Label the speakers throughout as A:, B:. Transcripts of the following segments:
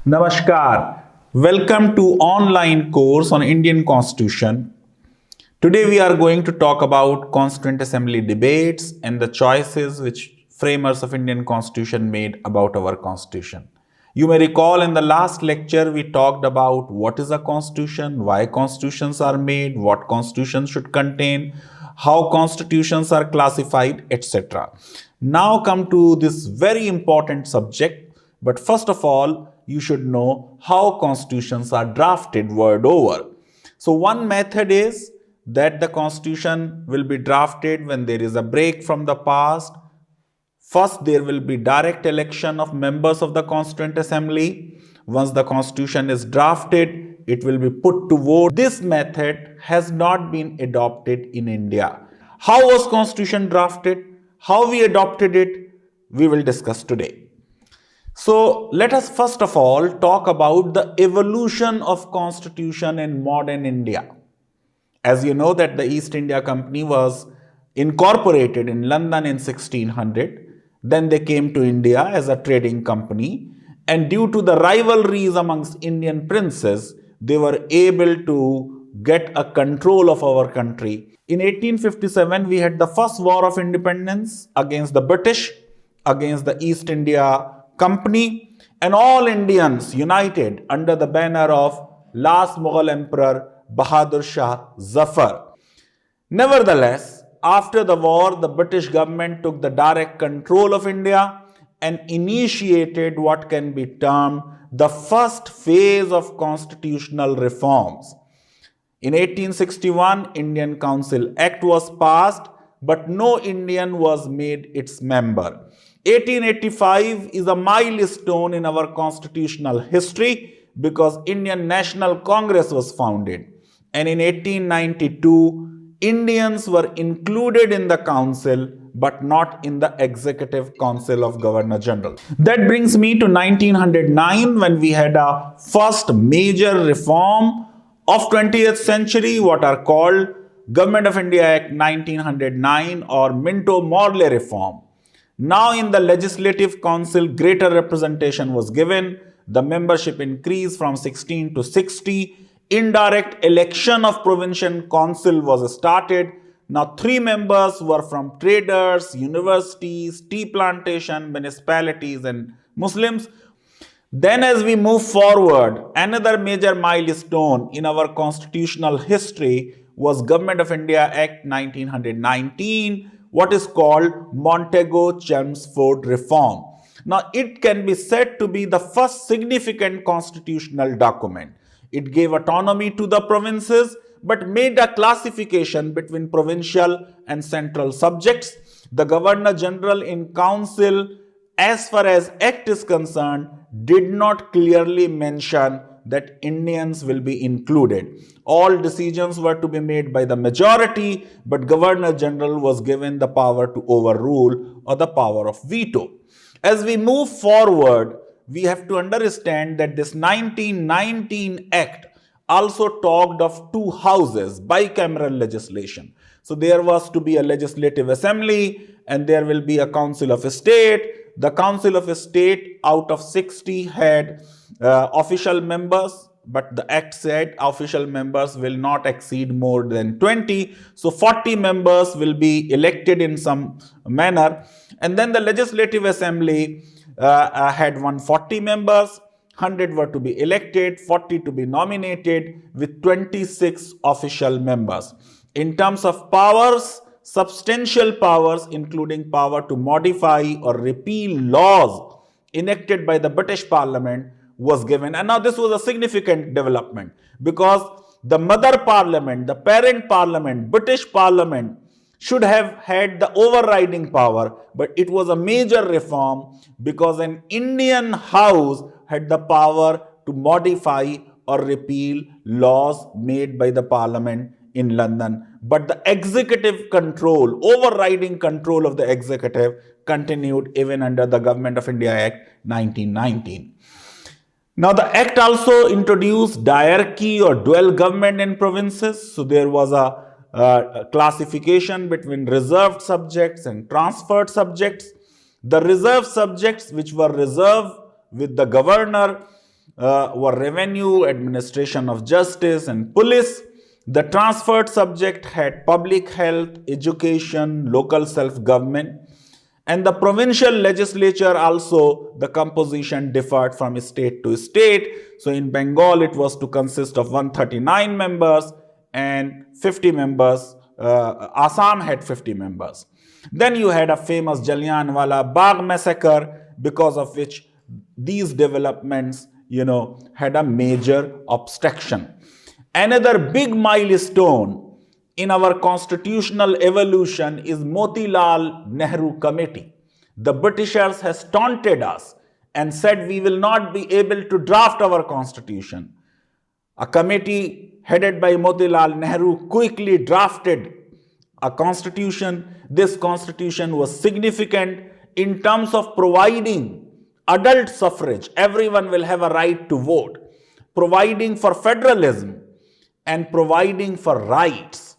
A: Namaskar. Welcome to online course on Indian Constitution. Today we are going to talk about Constituent Assembly debates and the choices which framers of Indian Constitution made about our Constitution. You may recall in the last lecture we talked about what is a constitution, why constitutions are made, what constitution should contain, how constitutions are classified, etc. Now come to this very important subject, but first of all, you should know how constitutions are drafted world over. So one method is that the constitution will be drafted when there is a break from the past. First, there will be direct election of members of the Constituent Assembly. Once the constitution is drafted, it will be put to vote. This method has not been adopted in India. How was constitution drafted? How we adopted it? We will discuss today. So let us first of all talk about the evolution of constitution in modern India. As you know that the East India Company was incorporated in London in 1600. Then they came to India as a trading company, and due to the rivalries amongst Indian princes, they were able to get a control of our country. In 1857, we had the first war of independence against the British, against the East India Company, and all Indians united under the banner of last Mughal Emperor Bahadur Shah Zafar. Nevertheless, after the war, the British government took the direct control of India and initiated what can be termed the first phase of constitutional reforms. In 1861, Indian Council Act was passed, but no Indian was made its member. 1885 is a milestone in our constitutional history because Indian National Congress was founded. And in 1892, Indians were included in the council but not in the Executive Council of Governor General. That brings me to 1909 when we had a first major reform of 20th century, what are called Government of India Act 1909 or Minto-Morley reform. Now in the Legislative Council, greater representation was given. The membership increased from 16 to 60. Indirect election of provincial council was started. Now 3 members were from traders, universities, tea plantation, municipalities and Muslims. Then as we move forward, another major milestone in our constitutional history was Government of India Act 1919, what is called Montego-Chelmsford Reform. Now it can be said to be the first significant constitutional document. It gave autonomy to the provinces but made a classification between provincial and central subjects. The Governor General in Council, as far as Act is concerned, did not clearly mention that Indians will be included. All decisions were to be made by the majority, but Governor General was given the power to overrule or the power of veto. As we move forward, we have to understand that this 1919 Act also talked of 2 houses, bicameral legislation. So there was to be a legislative assembly and there will be a council of state. The council of state out of 60 had official members, but the act said official members will not exceed more than 20. So 40 members will be elected in some manner. And then the legislative assembly had 140 members. 100 were to be elected, 40 to be nominated with 26 official members. In terms of powers, substantial powers including power to modify or repeal laws enacted by the British Parliament was given. And now this was a significant development because the mother parliament, the parent parliament, British Parliament should have had the overriding power, but it was a major reform because an Indian house had the power to modify or repeal laws made by the Parliament in London. But the executive control, overriding control of the executive continued even under the Government of India Act 1919. Now the act also introduced diarchy or dual government in provinces. So there was a classification between reserved subjects and transferred subjects. The reserved subjects which were reserved with the governor were revenue, administration of justice, and police. The transferred subject had public health, education, local self-government, and the provincial legislature also, the composition differed from state to state. So in Bengal, it was to consist of 139 members and 50 members. Assam had 50 members. Then you had a famous Jallianwala Bagh massacre, because of which these developments, had a major obstruction. Another big milestone in our constitutional evolution is Motilal Nehru Committee. The Britishers has taunted us and said we will not be able to draft our constitution. A committee headed by Motilal Nehru quickly drafted a constitution. This constitution was significant in terms of providing adult suffrage. Everyone will have a right to vote, providing for federalism, and providing for rights.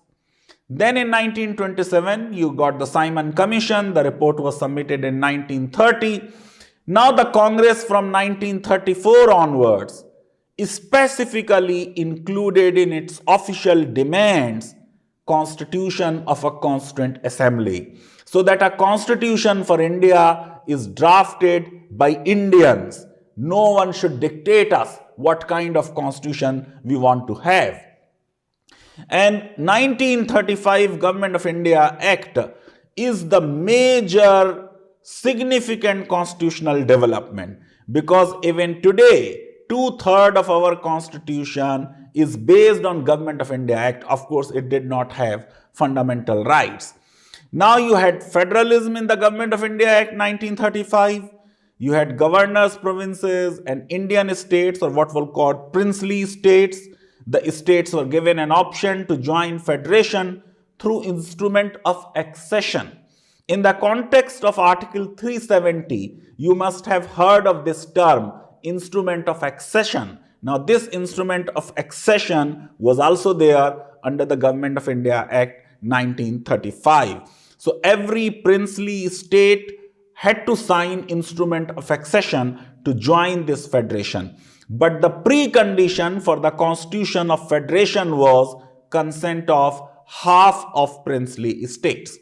A: Then in 1927, you got the Simon Commission. The report was submitted in 1930. Now the Congress from 1934 onwards specifically included in its official demands constitution of a constituent assembly, so that a constitution for India is drafted by Indians. No one should dictate us what kind of constitution we want to have. And 1935 Government of India Act is the major significant constitutional development, because even today 2/3 of our constitution is based on Government of India Act. Of course, it did not have fundamental rights. Now you had federalism in the Government of India Act 1935. You had governors, provinces, and Indian states, or what we'll call princely states. The states were given an option to join federation through instrument of accession. In the context of Article 370, you must have heard of this term, instrument of accession. Now, this instrument of accession was also there under the Government of India Act 1935. So, every princely state had to sign instrument of accession to join this federation. But the precondition for the constitution of federation was consent of half of princely states.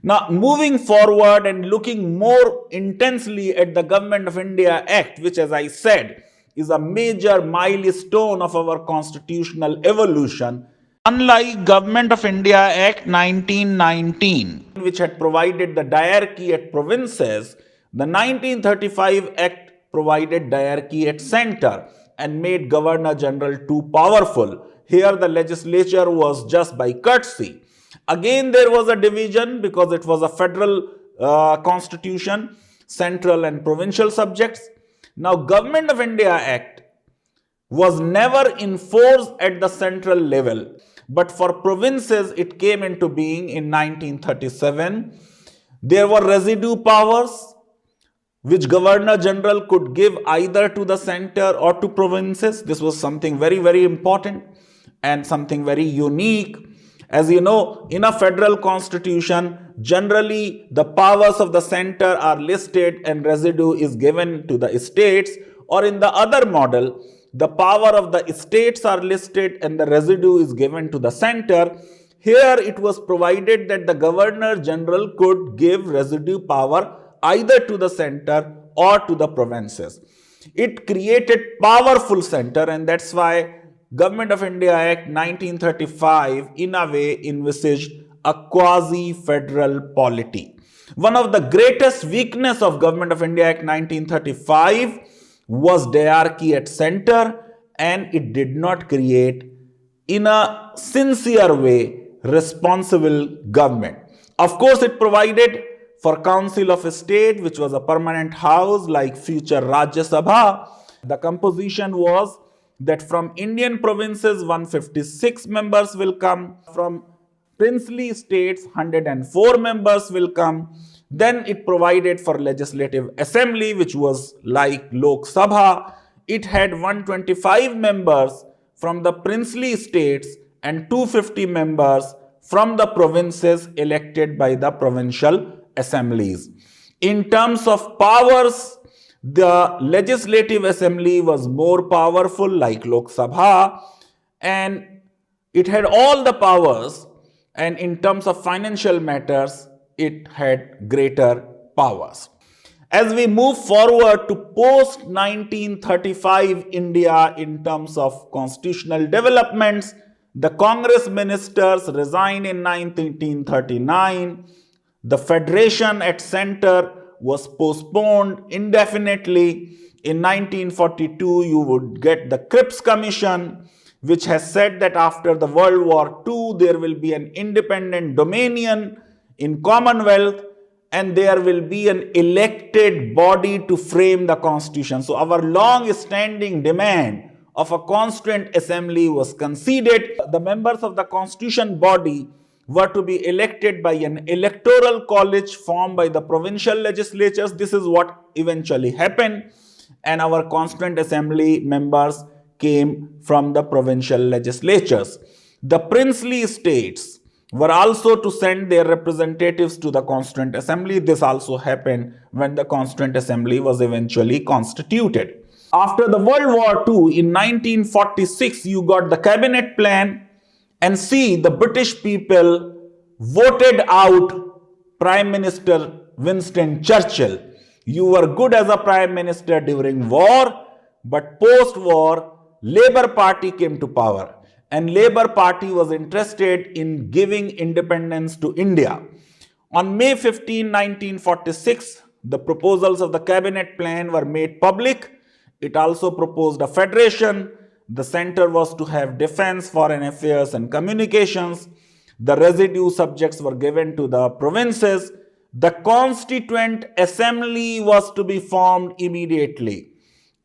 A: Now, moving forward and looking more intensely at the Government of India Act, which, as I said, is a major milestone of our constitutional evolution. Unlike Government of India Act 1919, which had provided the diarchy at provinces, the 1935 Act provided diarchy at center and made Governor General too powerful. Here the legislature was just by courtesy. Again, there was a division because it was a federal constitution, central and provincial subjects. Now, Government of India Act was never enforced at the central level, but for provinces it came into being in 1937. There were residue powers which Governor General could give either to the center or to provinces. This was something very, very important and something very unique. As you know, in a federal constitution, generally the powers of the center are listed and residue is given to the states, or in the other model, the power of the states are listed and the residue is given to the center. Here it was provided that the Governor General could give residue power either to the center or to the provinces. It created powerful center, and that's why Government of India Act 1935 in a way envisaged a quasi-federal polity. One of the greatest weakness of Government of India Act 1935 was diarchy at center, and it did not create in a sincere way responsible government. Of course, it provided for Council of State, which was a permanent house like future Rajya Sabha. The composition was that from Indian provinces 156 members will come, from princely states 104 members will come. Then it provided for Legislative Assembly, which was like Lok Sabha. It had 125 members from the princely states and 250 members from the provinces elected by the provincial assemblies. In terms of powers, The legislative assembly was more powerful, like Lok Sabha, and it had all the powers, and in terms of financial matters, it had greater powers. As we move forward to post 1935 India in terms of constitutional developments, the Congress ministers resign in 1939. The federation at center was postponed indefinitely. In 1942, you would get the Cripps Commission, which has said that after the World War II, there will be an independent dominion in Commonwealth, and there will be an elected body to frame the constitution. So our long-standing demand of a constituent assembly was conceded. The members of the constitution body were to be elected by an electoral college formed by the provincial legislatures. This is what eventually happened, and our constituent assembly members came from the provincial legislatures. The princely states were also to send their representatives to the Constituent Assembly. This also happened when the Constituent Assembly was eventually constituted. After the World War II, in 1946, you got the cabinet plan, and see, the British people voted out Prime Minister Winston Churchill. You were good as a Prime Minister during war, but post-war, Labour Party came to power, and Labour Party was interested in giving independence to India. On May 15, 1946, the proposals of the cabinet plan were made public. It also proposed a federation. The center was to have defense, foreign affairs, and communications. The residue subjects were given to the provinces. The Constituent Assembly was to be formed immediately,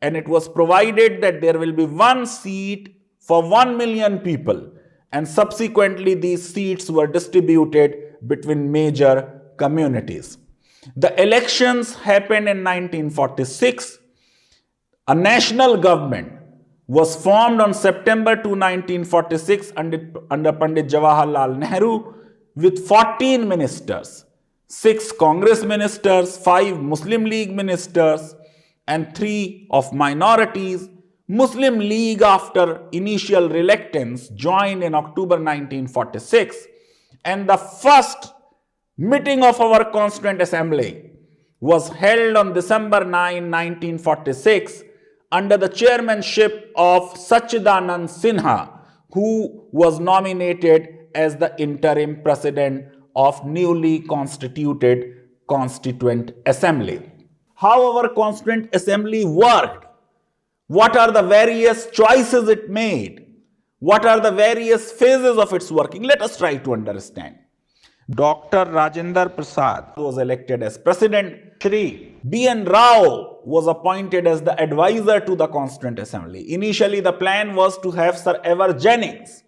A: and it was provided that there will be one seat for 1 million people, and subsequently these seats were distributed between major communities. The elections happened in 1946. A national government was formed on September 2, 1946 under Pandit Jawaharlal Nehru with 14 ministers, 6 Congress ministers, 5 Muslim League ministers, and 3 of minorities. Muslim League, after initial reluctance, joined in October 1946, and the first meeting of our Constituent Assembly was held on December 9, 1946, under the chairmanship of Sachidanand Sinha, who was nominated as the interim president of newly constituted Constituent Assembly. How our Constituent Assembly worked? What are the various choices it made? What are the various phases of its working? Let us try to understand. Dr. Rajendra Prasad was elected as president. Shri B.N. Rao was appointed as the advisor to the Constituent Assembly. Initially, the plan was to have Sir Ever Jennings,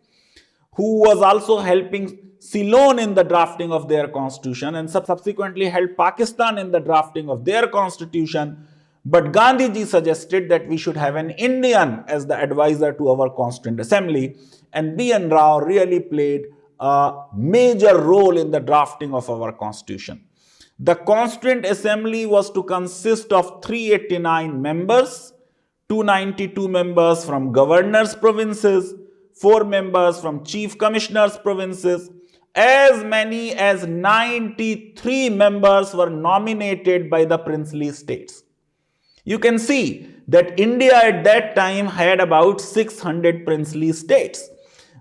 A: who was also helping Ceylon in the drafting of their constitution, and subsequently helped Pakistan in the drafting of their constitution. But Gandhiji suggested that we should have an Indian as the advisor to our Constituent Assembly, and B.N. Rao really played a major role in the drafting of our constitution. The Constituent Assembly was to consist of 389 members, 292 members from governors' provinces, 4 members from chief commissioners' provinces. As many as 93 members were nominated by the princely states. You can see that India at that time had about 600 princely states.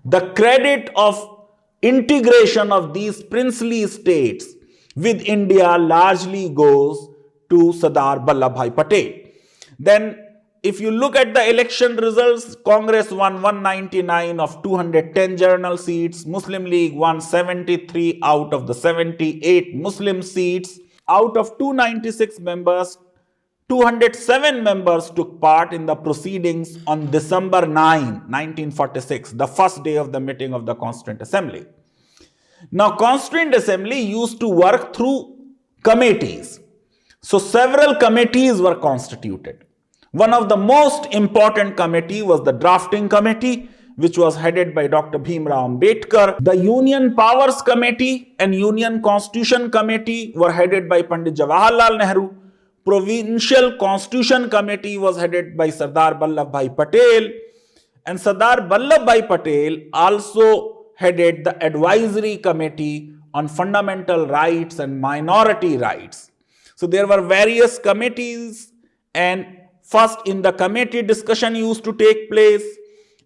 A: The credit of integration of these princely states with India largely goes to Sardar Vallabhbhai Patel. Then, if you look at the election results, Congress won 199 of 210 general seats. Muslim League won 73 out of the 78 Muslim seats. Out of 296 members, 207 members took part in the proceedings on December 9, 1946, the first day of the meeting of the Constituent Assembly. Now, Constituent Assembly used to work through committees. So, several committees were constituted. One of the most important committee was the Drafting Committee, which was headed by Dr. Bhimrao Ambedkar. The Union Powers Committee and Union Constitution Committee were headed by Pandit Jawaharlal Nehru. Provincial Constitution Committee was headed by Sardar Vallabhbhai Patel, and Sardar Vallabhbhai Patel also headed the Advisory Committee on Fundamental Rights and Minority Rights. So there were various committees, and first in the committee discussion used to take place,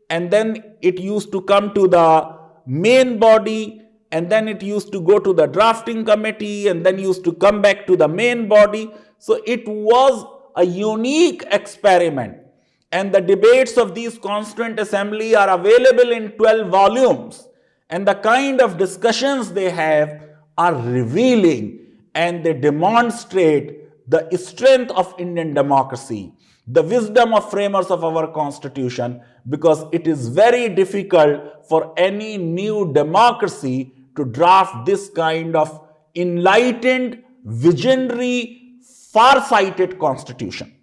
A: and then it used to come to the main body, and then it used to go to the drafting committee, and then used to come back to the main body. So it was a unique experiment, and the debates of these Constituent Assembly are available in 12 volumes, and the kind of discussions they have are revealing, and they demonstrate the strength of Indian democracy, the wisdom of framers of our constitution, because it is very difficult for any new democracy to draft this kind of enlightened, visionary, far-sighted constitution.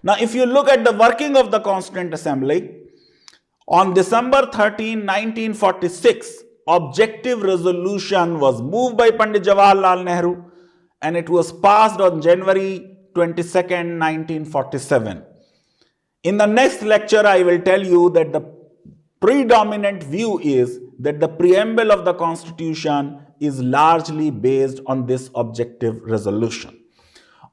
A: Now, if you look at the working of the Constituent Assembly, on December 13, 1946, objective resolution was moved by Pandit Jawaharlal Nehru, and it was passed on January 22nd, 1947. In the next lecture, I will tell you that the predominant view is that the preamble of the Constitution is largely based on this objective resolution.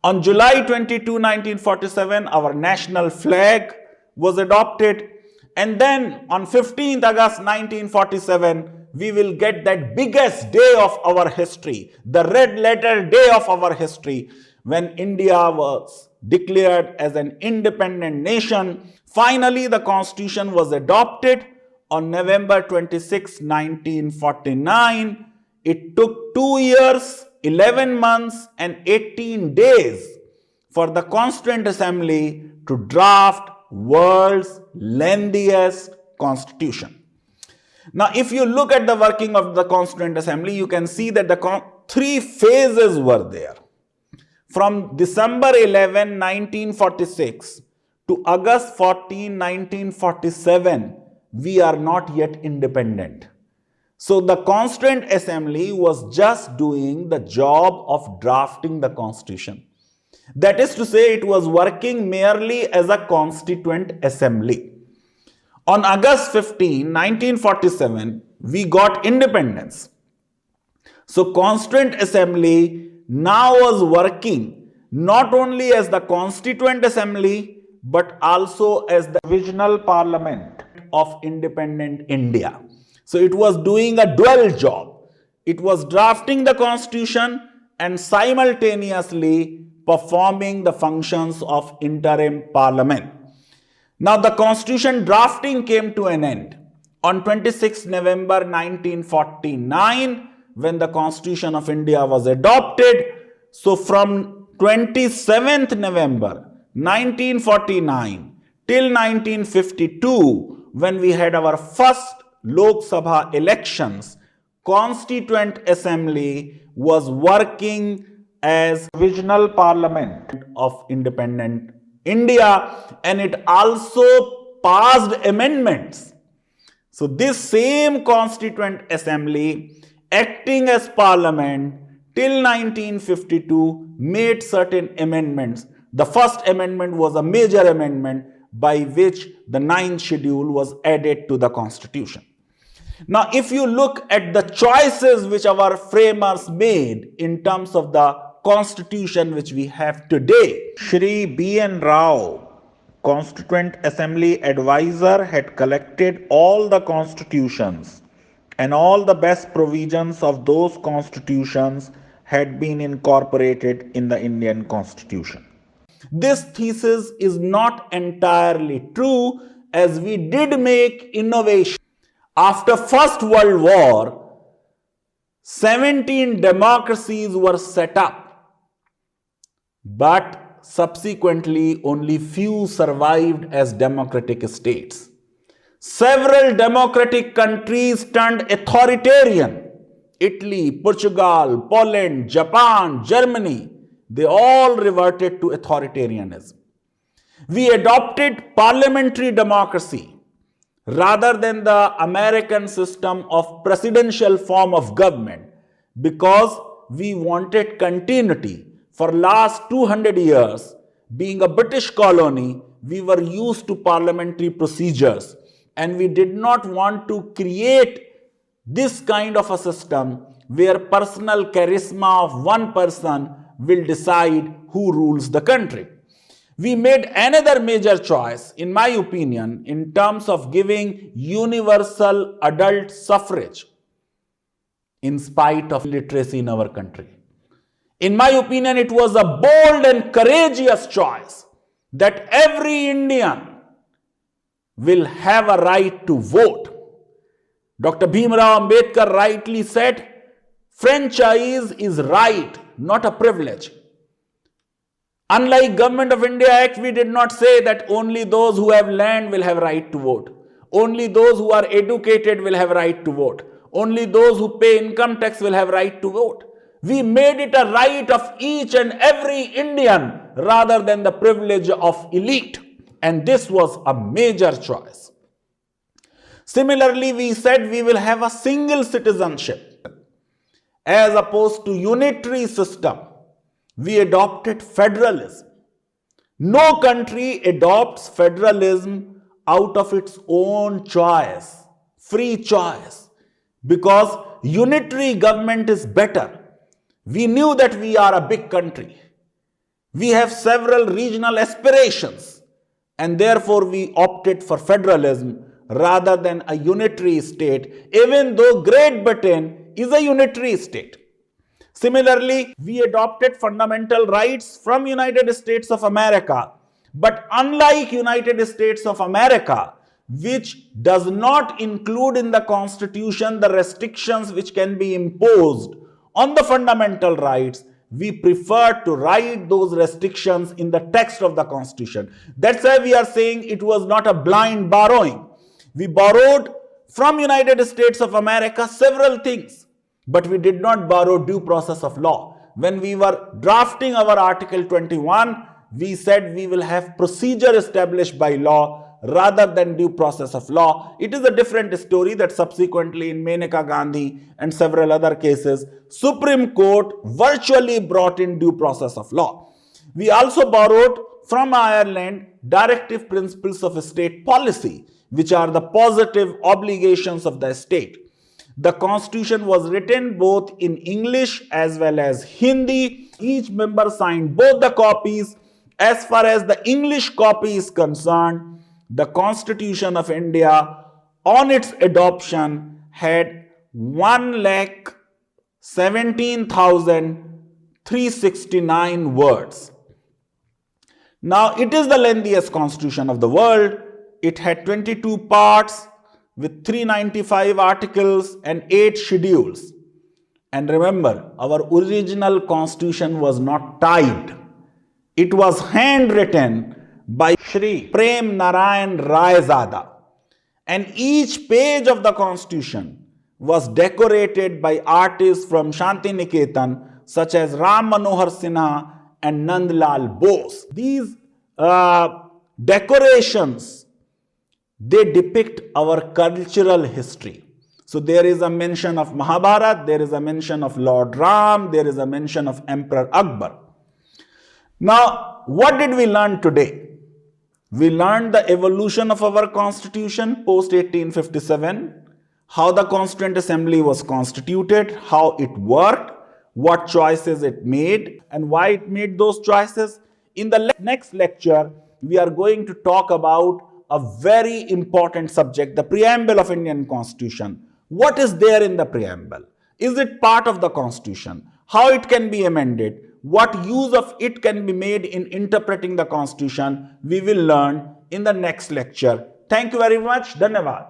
A: On July 22, 1947, our national flag was adopted, and then on 15th August 1947, we will get that biggest day of our history, the red letter day of our history, when India was declared as an independent nation. Finally, the Constitution was adopted on November 26, 1949. It took 2 years, 11 months and 18 days for the Constituent Assembly to draft world's lengthiest constitution. Now, if you look at the working of the Constituent Assembly, you can see that the 3 phases were there. From December 11, 1946 to August 14, 1947, we are not yet independent. So the Constituent Assembly was just doing the job of drafting the Constitution. That is to say, it was working merely as a Constituent Assembly. On August 15, 1947, we got independence. So Constituent Assembly now was working not only as the Constituent Assembly but also as the Provisional Parliament of independent India. So it was doing a dual job. It was drafting the Constitution and simultaneously performing the functions of interim parliament. Now the Constitution drafting came to an end on 26 November 1949 when the Constitution of India was adopted. So from 27th November 1949 till 1952, when we had our first Lok Sabha elections, Constituent Assembly was working as Provisional Parliament of independent India, and it also passed amendments. So this same Constituent Assembly, acting as Parliament till 1952, made certain amendments. The first amendment was a major amendment by which the 9th schedule was added to the Constitution. Now, if you look at the choices which our framers made in terms of the Constitution which we have today, Shri B.N. Rao, Constituent Assembly advisor, had collected all the constitutions, and all the best provisions of those constitutions had been incorporated in the Indian Constitution. This thesis is not entirely true, as we did make innovation. After First World War, 17 democracies were set up, but subsequently only few survived as democratic states. Several democratic countries turned authoritarian. Italy, Portugal, Poland, Japan, Germany, they all reverted to authoritarianism. We adopted parliamentary democracy rather than the American system of presidential form of government because we wanted continuity. For last 200 years, being a British colony, we were used to parliamentary procedures, and we did not want to create this kind of a system where personal charisma of one person will decide who rules the country. We made another major choice, in my opinion, in terms of giving universal adult suffrage in spite of illiteracy in our country. In my opinion, it was a bold and courageous choice that every Indian will have a right to vote. Dr. Bhimrao Ambedkar rightly said, franchise is right, not a privilege. Unlike Government of India Act, we did not say that only those who have land will have right to vote. Only those who are educated will have right to vote. Only those who pay income tax will have right to vote. We made it a right of each and every Indian rather than the privilege of elite. And this was a major choice. Similarly, we said we will have a single citizenship as opposed to unitary system. We adopted federalism. No country adopts federalism out of its own choice, free choice, because unitary government is better. We knew that we are a big country. We have several regional aspirations, and therefore we opted for federalism rather than a unitary state, even though Great Britain is a unitary state. Similarly, we adopted fundamental rights from United States of America. But unlike United States of America, which does not include in the Constitution the restrictions which can be imposed on the fundamental rights, we prefer to write those restrictions in the text of the Constitution. That's why we are saying it was not a blind borrowing. We borrowed from United States of America several things, but we did not borrow due process of law. When we were drafting our Article 21, we said we will have procedure established by law rather than due process of law. It is a different story that subsequently in Maneka Gandhi and several other cases, Supreme Court virtually brought in due process of law. We also borrowed from Ireland directive principles of state policy, which are the positive obligations of the state. The Constitution was written both in English as well as Hindi. Each member signed both the copies. As far as the English copy is concerned, the Constitution of India on its adoption had 1,17,369 words. Now, it is the lengthiest constitution of the world. It had 22 parts with 395 articles and 8 schedules. And remember, our original constitution was not typed. It was handwritten by Shri Prem Narayan Raizada. And each page of the constitution was decorated by artists from Shantiniketan such as Ram Manohar Sinha and Nandlal Bose. These decorations, they depict our cultural history. So there is a mention of Mahabharata, there is a mention of Lord Ram, there is a mention of Emperor Akbar. Now, what did we learn today? We learned the evolution of our constitution post 1857, how the Constituent Assembly was constituted, how it worked, what choices it made, and why it made those choices. In the next lecture, we are going to talk about a very important subject, the preamble of Indian Constitution. What is there in the preamble? Is it part of the Constitution? How it can be amended? What use of it can be made in interpreting the Constitution? We will learn in the next lecture. Thank you very much. Dhanyavad.